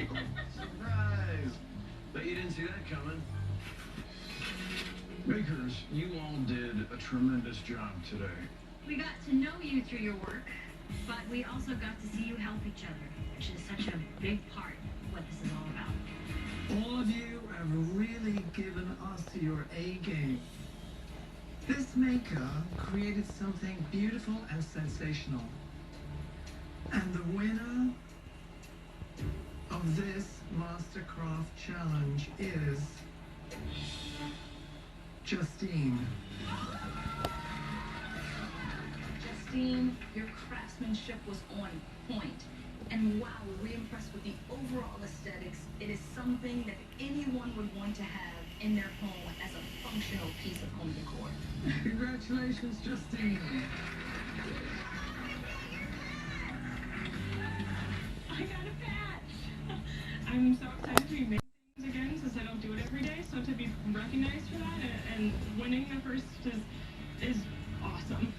Surprise! Bet you didn't see that coming. Makers, you all did a tremendous job today. We got to know you through your work, but we also got to see you help each other, which is such a big part of what this is all about. All of you have really given us your A game. This maker created something beautiful and sensational. And the winner of this Mastercraft Challenge is Justine. Justine, your craftsmanship was on point. And wow, were we impressed with the overall aesthetics. It is something that anyone would want to have in their home as a functional piece of home decor. Congratulations, Justine. I got a patch. I'm so excited to be making things again since I don't do it every day. So to be recognized for that and winning the first is awesome.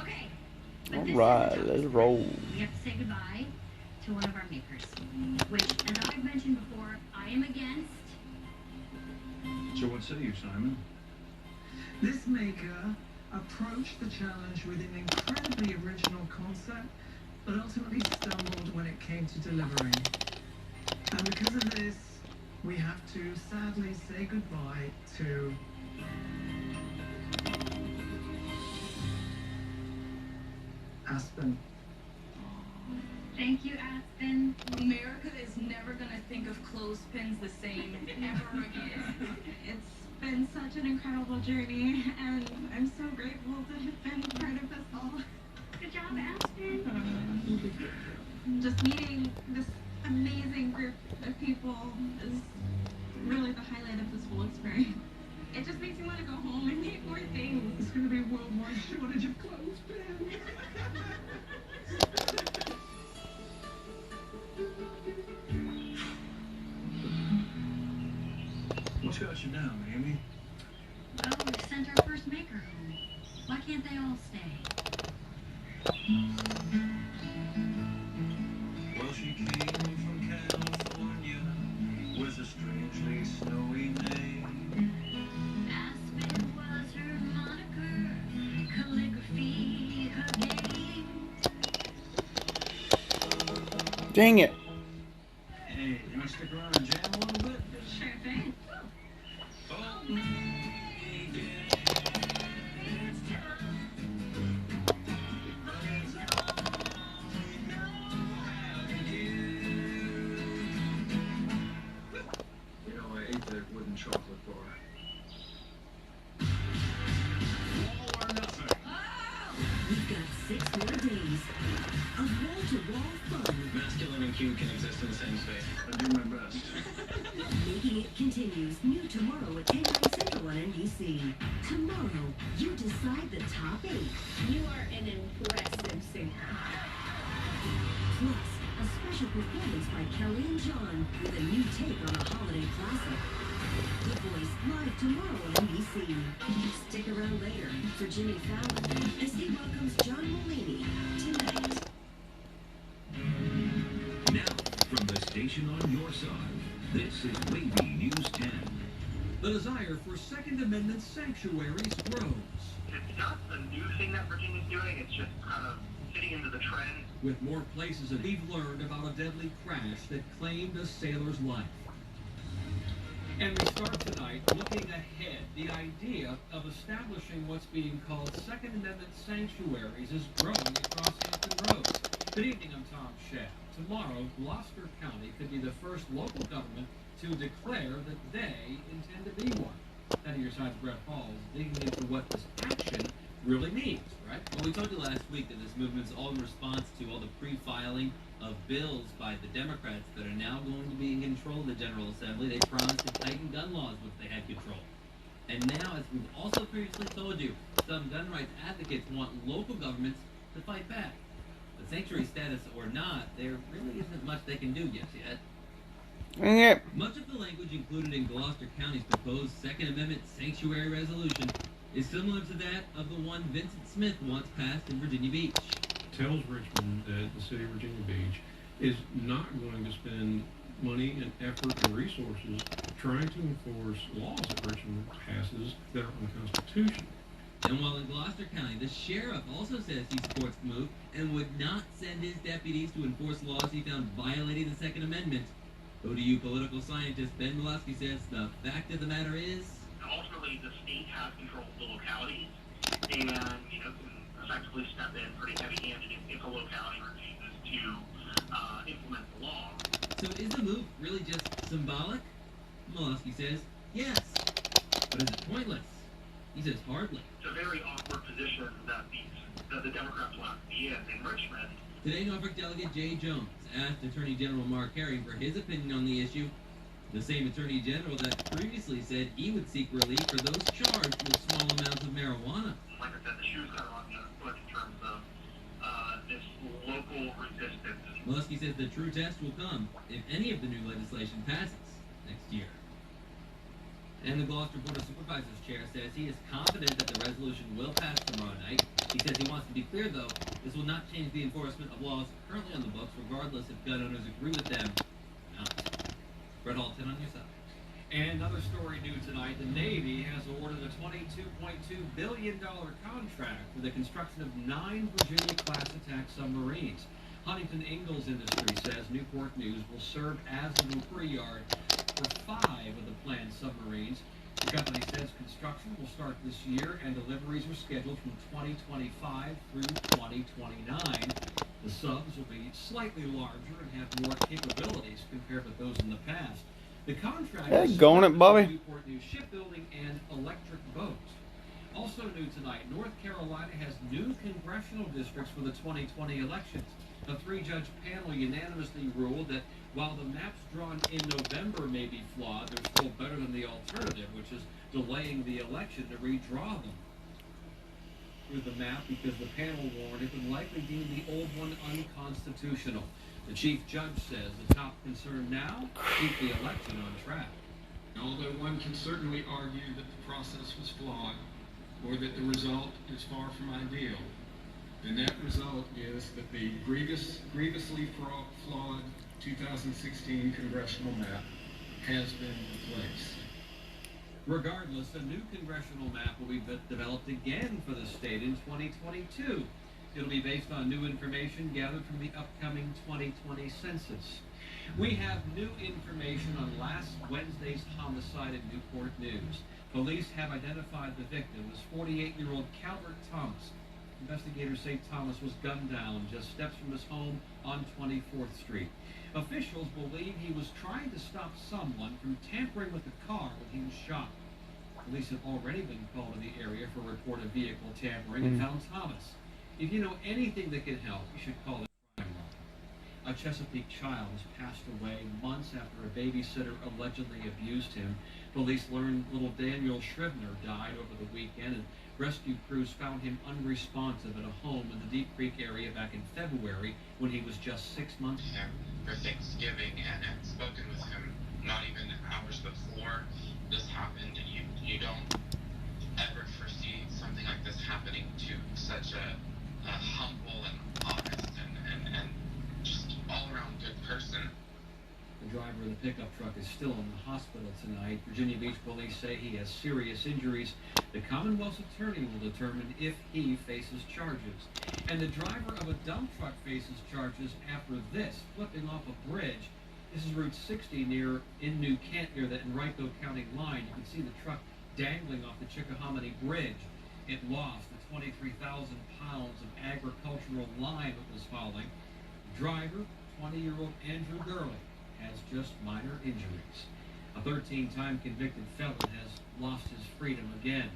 Okay. All right, let's roll. We have to say goodbye to one of our makers, which, as I've mentioned before, I am against. So what say you, Simon? This maker approached the challenge with an incredibly original concept, but ultimately stumbled when it came to delivering. And because of this, we have to sadly say goodbye to Aspen. Thank you, Aspen. America is never gonna think of clothespins the same ever again. It's been such an incredible journey, and I'm so grateful to have been part of this all. Good job, Aspen. Just meeting this amazing group of people is really the highlight of this whole experience. It just makes me want to go home and make more things. It's going to be a worldwide shortage of clothespins. What's got you down, Amy? Well, we sent our first maker home. Why can't they all stay? Well, she came from California with a strangely snowy name. Aspen was her moniker, calligraphy her game. Dang it. Hey, you want to stick around and jam a little bit? Sure thing. Oh, you know, I ate that wooden chocolate bar. All or nothing. We've got 6 more days of wall-to-wall fun. Masculine and cute can exist in the same space. I do my best. Making It continues new tomorrow at 10 Central on NBC. Tomorrow, you decide the top 8. You are an impressive singer. Plus, a special performance by Kelly and John with a new take on a holiday classic. The Voice live tomorrow on NBC. Stick around later for Jimmy Fallon as he welcomes John Mulaney tonight. Now, from the station on your side, this is Wavy News 10. The desire for Second Amendment sanctuaries grows. It's not a new thing that Virginia's doing, it's just kind of fitting into the trend. With more places that we've learned about a deadly crash that claimed a sailor's life. And we start tonight looking ahead. The idea of establishing what's being called Second Amendment sanctuaries is growing across Hampton Roads. Good evening, I'm Tom Schaff. Tomorrow, Gloucester County could be the first local government to declare that they intend to be one. Out of your side's Brett Hall is digging into what this action really means, right? Well, we told you last week that this movement's all in response to all the pre-filing of bills by the Democrats that are now going to be in control of the General Assembly. They promised to tighten gun laws if they had control. And now, as we've also previously told you, some gun rights advocates want local governments to fight back. But sanctuary status or not, there really isn't much they can do yet. Yep. Much of the language included in Gloucester County's proposed Second Amendment sanctuary resolution is similar to that of the one Vincent Smith wants passed in Virginia Beach. Tells Richmond that the city of Virginia Beach is not going to spend money and effort and resources trying to enforce laws that Richmond passes that are unconstitutional. And while in Gloucester County, the sheriff also says he supports the move and would not send his deputies to enforce laws he found violating the Second Amendment. ODU political scientist Ben Molesky says the fact of the matter is, ultimately the state has control of the localities and, can effectively step in pretty heavy-handed if a locality refuses to implement the law. So is the move really just symbolic? Molesky says yes, but is it pointless? He says hardly. It's a very awkward position that the Democrats want to be in Richmond. Today, Norfolk Delegate Jay Jones asked Attorney General Mark Herring for his opinion on the issue. The same Attorney General that previously said he would seek relief for those charged with small amounts of marijuana. Like I said, the shoe's kind of on the other foot in terms of this local resistance. Molesky says the true test will come if any of the new legislation passes next year. And the Gloucester Board of Supervisors chair says he is confident that the resolution will pass tomorrow night. He says he wants to be clear, though, this will not change the enforcement of laws currently on the books, regardless if gun owners agree with them or not. Brett Hall, 10 on your side. And another story new tonight, the Navy has awarded a $22.2 billion contract for the construction of 9 Virginia-class attack submarines. Huntington Ingalls Industries says Newport News will serve as the repair yard for 5 of the planned submarines. The company says construction will start this year and deliveries are scheduled from 2025 through 2029. The subs will be slightly larger and have more capabilities compared with those in the past. The contract is going it, Bobby. Newport News shipbuilding and electric boats. Also new tonight, North Carolina has new congressional districts for the 2020 elections. A 3-judge panel unanimously ruled that while the maps drawn in November may be flawed, they're still better than the alternative, which is delaying the election to redraw them through the map because the panel warned it would likely deem the old one unconstitutional. The chief judge says the top concern now, keep the election on track. Although one can certainly argue that the process was flawed or that the result is far from ideal, the net result is that the grievously flawed 2016 congressional map has been replaced. Regardless, a new congressional map will be developed again for the state in 2022. It'll be based on new information gathered from the upcoming 2020 census. We have new information on last Wednesday's homicide in Newport News. Police have identified the victim as 48-year-old Calvert Thomas. Investigators say Thomas was gunned down just steps from his home on 24th Street. Officials believe he was trying to stop someone from tampering with the car when he was shot. Police have already been called to the area for reported vehicle tampering and found Thomas. If you know anything that can help, you should call the crime line. A Chesapeake child has passed away months after a babysitter allegedly abused him. Police learned little Daniel Shrivner died over the weekend, and rescue crews found him unresponsive at a home in the Deep Creek area back in February when he was just 6 months. For Thanksgiving and had spoken with him not even hours before this happened. You don't ever foresee something like this happening to such a humble and honest and just all-around good person. The driver of the pickup truck is still in the hospital tonight. Virginia Beach police say he has serious injuries. The Commonwealth's attorney will determine if he faces charges. And the driver of a dump truck faces charges after this, flipping off a bridge. This is Route 60 in New Kent, near the Enrico County line. You can see the truck dangling off the Chickahominy Bridge. It lost the 23,000 pounds of agricultural lime it was hauling. Driver, 20-year-old Andrew Gurley, has just minor injuries. A 13-time convicted felon has lost his freedom again.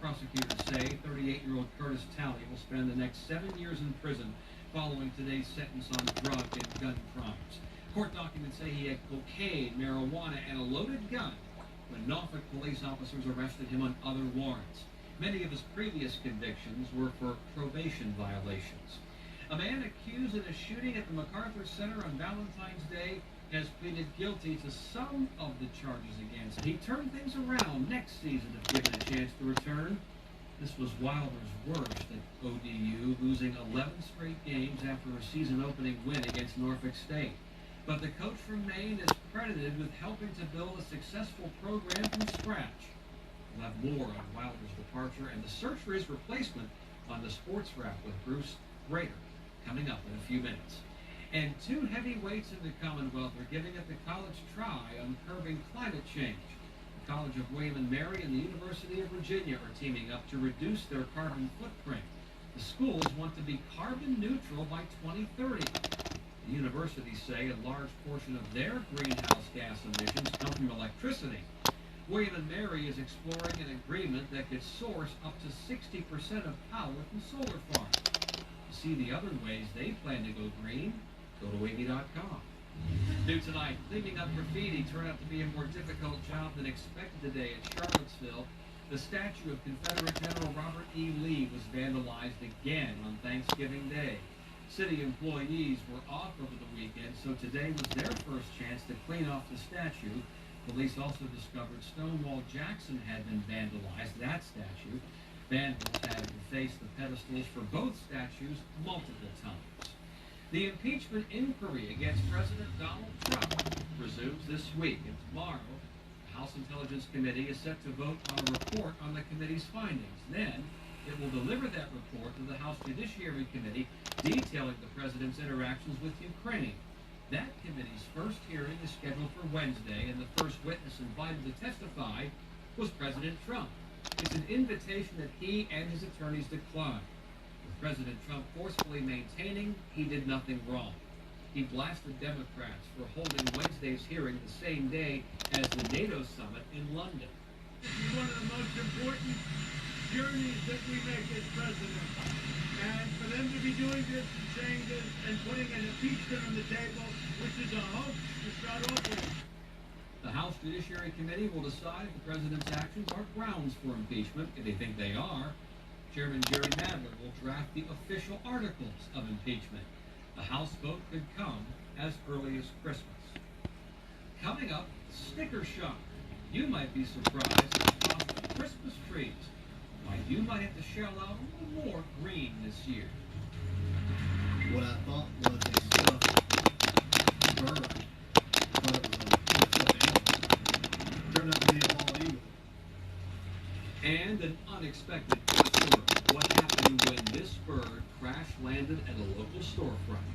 Prosecutors say 38-year-old Curtis Talley will spend the next 7 years in prison following today's sentence on drug and gun crimes. Court documents say he had cocaine, marijuana, and a loaded gun when Norfolk police officers arrested him on other warrants. Many of his previous convictions were for probation violations. A man accused in a shooting at the MacArthur Center on Valentine's Day has pleaded guilty to some of the charges against him. He turned things around next season if given a chance to return. This was Wilder's worst at ODU, losing 11 straight games after a season-opening win against Norfolk State. But the coach from Maine is credited with helping to build a successful program from scratch. We'll have more on Wilder's departure and the search for his replacement on the Sports Wrap with Bruce Rader coming up in a few minutes. And two heavyweights in the Commonwealth are giving it the college try on curbing climate change. The College of William and Mary and the University of Virginia are teaming up to reduce their carbon footprint. The schools want to be carbon neutral by 2030. The universities say a large portion of their greenhouse gas emissions come from electricity. William and Mary is exploring an agreement that could source up to 60% of power from solar farms. To see the other ways they plan to go green, go to wavy.com. New tonight, cleaning up graffiti turned out to be a more difficult job than expected today at Charlottesville. The statue of Confederate General Robert E. Lee was vandalized again on Thanksgiving Day. City employees were off over the weekend, so today was their first chance to clean off the statue. Police also discovered Stonewall Jackson had been vandalized, that statue. Vandals had defaced the pedestals for both statues multiple times. The impeachment inquiry against President Donald Trump resumes this week, and tomorrow the House Intelligence Committee is set to vote on a report on the committee's findings. Then it will deliver that report to the House Judiciary Committee detailing the president's interactions with Ukraine. That committee's first hearing is scheduled for Wednesday, and the first witness invited to testify was President Trump. It's an invitation that he and his attorneys declined, with President Trump forcefully maintaining he did nothing wrong. He blasted Democrats for holding Wednesday's hearing the same day as the NATO summit in London. This is one of the most important journeys that we make as president. And for them to be doing this and saying this and putting an impeachment on the table, which is a hoax to start off with. The House Judiciary Committee will decide if the president's actions are grounds for impeachment. If they think they are, Chairman Jerry Nadler will draft the official articles of impeachment. The House vote could come as early as Christmas. Coming up, sticker shock. You might be surprised at the cost of Christmas trees. Why you might have to shell out a little more green this year. What I thought was a stuffed bird, but it was a stuffed animal. Turned out to be a bald eagle. And an unexpected customer. What happened when this bird crash landed at a local storefront?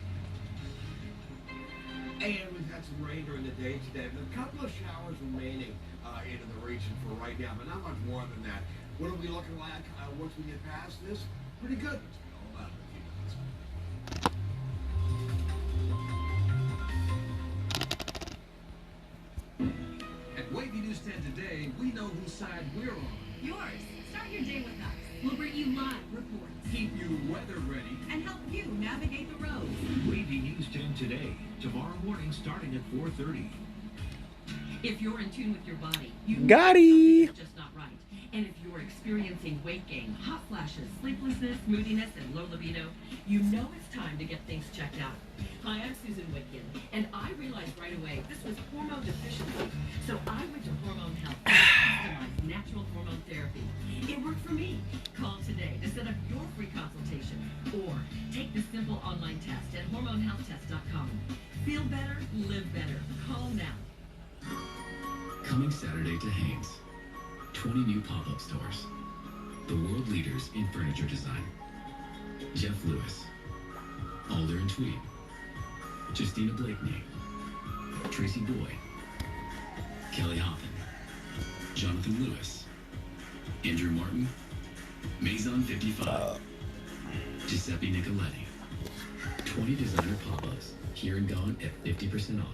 And we've had some rain during the day today, but a couple of showers remaining into the region for right now, but not much more than that. What are we looking like once we get past this? Pretty good. All about it in a few minutes. At Wavy News 10 today, we know whose side we're on. Yours. Start your day with us. We'll bring you live reports. Keep you weather ready. And help you navigate the roads. Wavy News 10 today, tomorrow morning starting at 4:30. If you're in tune with your body, you Got know it. something is just not right. And if you're experiencing weight gain, hot flashes, sleeplessness, moodiness, and low libido, you know it's time to get things checked out. Hi, I'm Susan Whitkin, and I realized right away this was hormone deficiency. So I went to Hormone Health to customized natural hormone therapy. It worked for me. Call today to set up your free consultation or take the simple online test at hormonehealthtest.com. Feel better, live better. Call now. Coming Saturday to Hanes. 20 new pop-up stores. The world leaders in furniture design. Jeff Lewis. Alder and Tweed. Justina Blakeney. Tracy Boy. Kelly Hoffman. Jonathan Lewis. Andrew Martin. Maison 55. Giuseppe Nicoletti. 20 designer pop-ups. Here and gone at 50% off.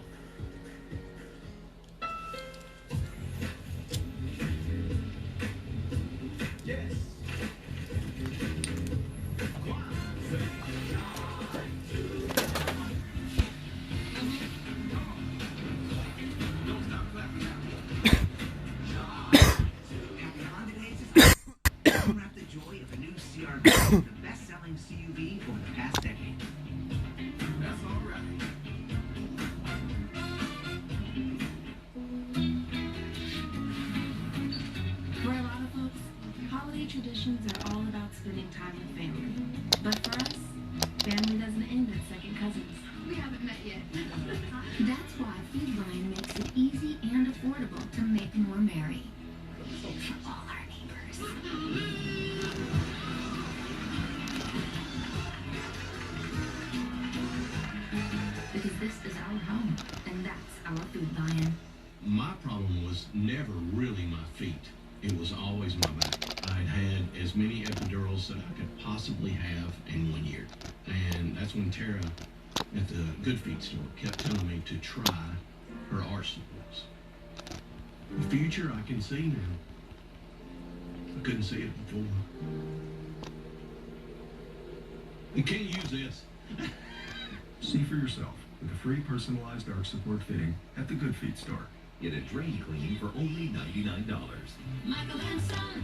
The best-selling CUV over the past decade. That's all right. food buy-in. My problem was never really my feet. It was always my back. I'd had as many epidurals that I could possibly have in 1 year. And that's when Tara at the Good Feet store kept telling me to try her arch supports. The future I can see now. I couldn't see it before. You can't use this. See for yourself with a free personalized arch support fitting at the Good Feet store. Get a drain cleaning for only $99. Michael and Son.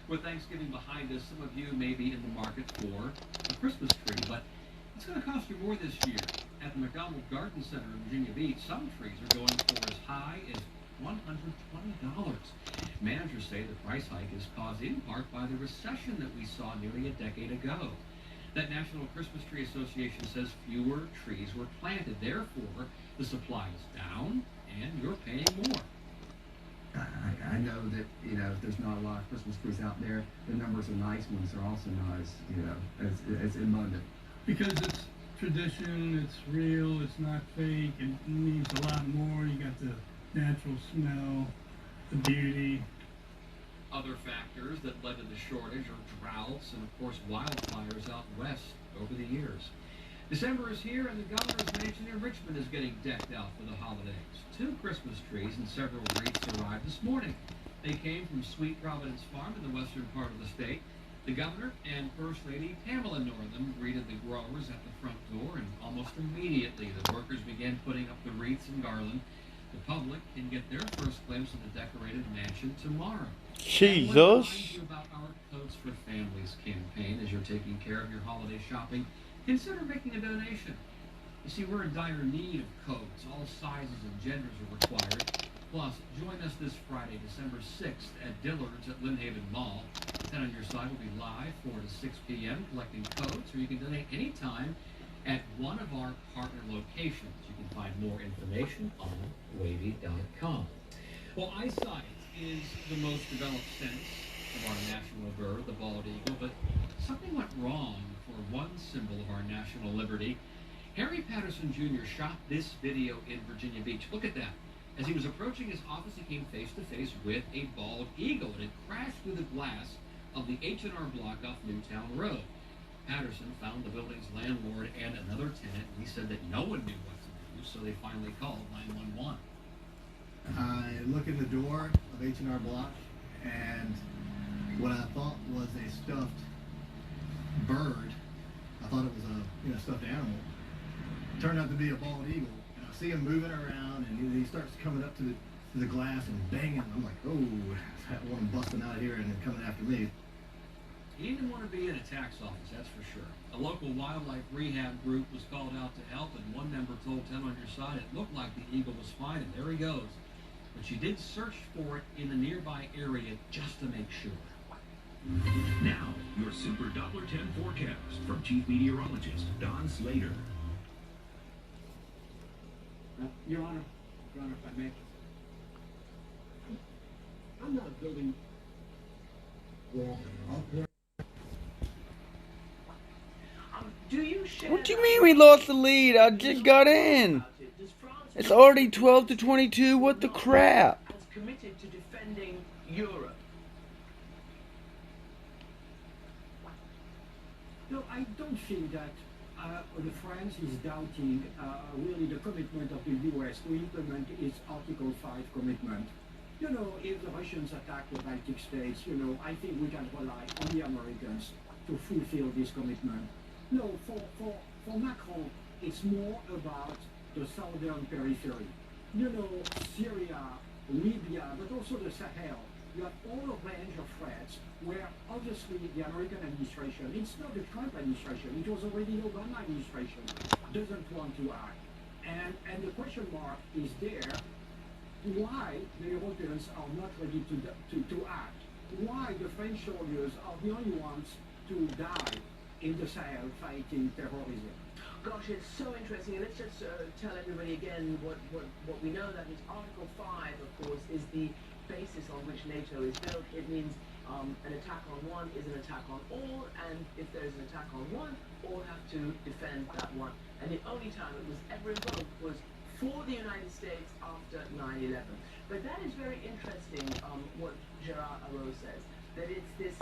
With Thanksgiving behind us, some of you may be in the market for a Christmas tree, but it's going to cost you more this year. At the McDonald Garden Center in Virginia Beach, some trees are going for as high as $120. Managers say the price hike is caused in part by the recession that we saw nearly a decade ago. That National Christmas Tree Association says fewer trees were planted. Therefore, the supply is down, and you're paying more. I know that, there's not a lot of Christmas trees out there. The numbers of nice ones are also not as abundant. Because it's tradition, it's real, it's not fake, it means a lot more. You got the natural smell, the beauty. Other factors that led to the shortage are droughts and, of course, wildfires out west over the years. December is here, and the governor's mansion in Richmond is getting decked out for the holidays. 2 Christmas trees and several wreaths arrived this morning. They came from Sweet Providence Farm in the western part of the state. The governor and First Lady Pamela Northam greeted the growers at the front door, and almost immediately the workers began putting up the wreaths and garland. The public can get their first glimpse of the decorated mansion tomorrow. Jesus. I want to remind you about our Coats for Families campaign. As you're taking care of your holiday shopping, consider making a donation. You see, we're in dire need of coats. All sizes and genders are required. Plus, join us this Friday, December 6th at Dillard's at Lynnhaven Mall. 10 on Your Side will be live 4 to 6 p.m. collecting coats, or you can donate anytime at one of our partner locations. You can find more information on wavy.com. Well, eyesight is the most developed sense of our national bird, the bald eagle, but something went wrong for one symbol of our national liberty. Harry Patterson Jr. shot this video in Virginia Beach. Look at that. As he was approaching his office, he came face to face with a bald eagle, and it crashed through the glass of the H&R block off Newtown Road. Patterson found the building's landlord and another tenant, and he said that no one knew what to do, so they finally called 911. I look in the door of H&R Block, and what I thought was a stuffed bird, I thought it was a stuffed animal, turned out to be a bald eagle. And I see him moving around, and he starts coming up to the glass and banging. I'm like, oh, that one busting out of here and coming after me. He didn't want to be in a tax office, that's for sure. A local wildlife rehab group was called out to help, and one member told 10 on Your Side it looked like the eagle was fine, and there he goes. But she did search for it in the nearby area just to make sure. Now, your Super Doppler 10 forecast from Chief Meteorologist Don Slater. Your Honor, if I may. I'm not building wall. Do you share What do you mean we lost the lead? I just got in. It's already 12 to 22. What the crap? as committed to defending Europe? No, I don't think that the France is doubting really the commitment of the US to implement its Article 5 commitment. If the Russians attack the Baltic states, I think we can rely on the Americans to fulfill this commitment. No, for Macron, it's more about the southern periphery. Syria, Libya, but also the Sahel. You have all a range of threats where obviously the American administration, it's not the Trump administration, it was already the Obama administration, doesn't want to act. And the question mark is there, why the Europeans are not ready to act. Why the French soldiers are the only ones to die in the Sahel fighting terrorism. Gosh, it's so interesting. And let's just tell everybody again what we know. That is Article 5, of course, is the basis on which NATO is built. It means An attack on one is an attack on all, and if there's an attack on one, all have to defend that one. And the only time it was ever invoked was for the United States after 9/11. But that is very interesting, what Gerard Arrow says, that it's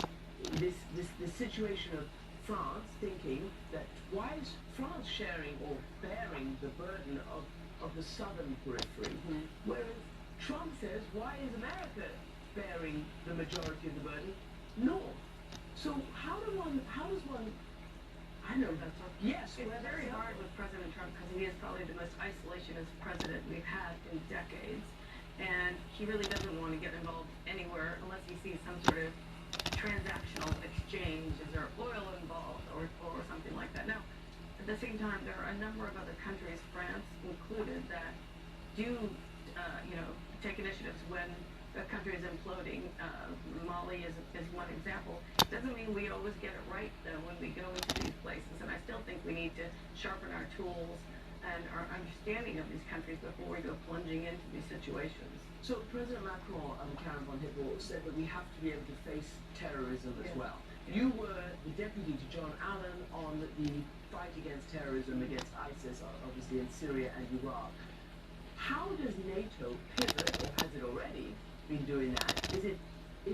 this situation of France thinking that why is France sharing or bearing the burden of the southern periphery, whereas Trump says, why is America bearing the majority of the burden? North. So how does one, I know that's not, yes. It's very hard with President Trump because he is probably the most isolationist president we've had in decades. And he really doesn't want to get involved anywhere unless he sees some sort of transactional exchange. Is there oil involved or something like that? Now, at the same time, there are a number of other countries, France included, that do, take initiatives when the country is imploding. Mali is one example. Doesn't mean we always get it right, though, when we go into these places. And I still think we need to sharpen our tools and our understanding of these countries before we go plunging into these situations. So President Macron and Karen von Hippel said that we have to be able to face terrorism as well. You were the deputy to John Allen on the fight against terrorism, against ISIS, obviously in Syria and Iraq. How does NATO pivot, or has it already been doing that? Is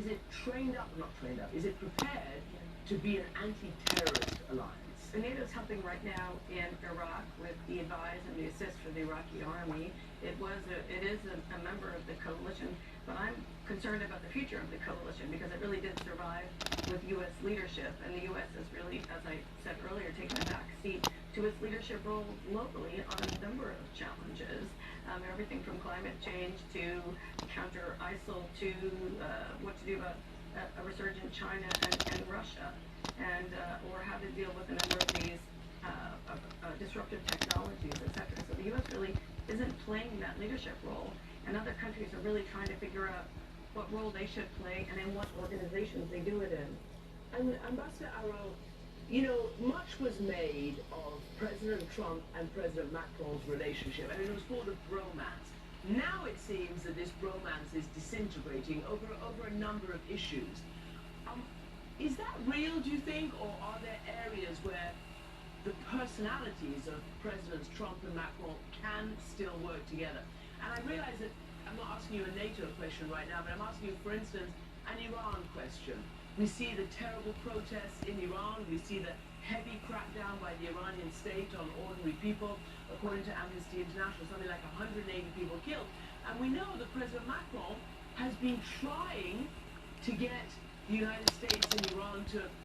it trained up, not trained up, is it prepared to be an anti-terrorist alliance? So NATO is helping right now in Iraq with the advise and the assist for the Iraqi army. It is a member of the coalition, but I'm concerned about the future of the coalition because it really did survive with U.S. leadership, and the U.S. has really, as I said earlier, taken a back seat to its leadership role locally on a number of challenges. Everything from climate change to counter ISIL to what to do about a resurgent China and Russia, and or how to deal with a number of these disruptive technologies, etc. So the U.S. really isn't playing that leadership role, and other countries are really trying to figure out what role they should play and in what organizations they do it in. And Ambassador Arrow, much was made of President Trump and President Macron's relationship, and it was called a bromance. Now it seems that this bromance is disintegrating over a number of issues. Is that real, do you think, or are there areas where the personalities of Presidents Trump and Macron can still work together? And I realize that I'm not asking you a NATO question right now, but I'm asking you, for instance, an Iran question. We see the terrible protests in Iran. We see the heavy crackdown by the Iranian state on ordinary people. According to Amnesty International, something like 180 people killed. And we know that President Macron has been trying to get the United States and Iran to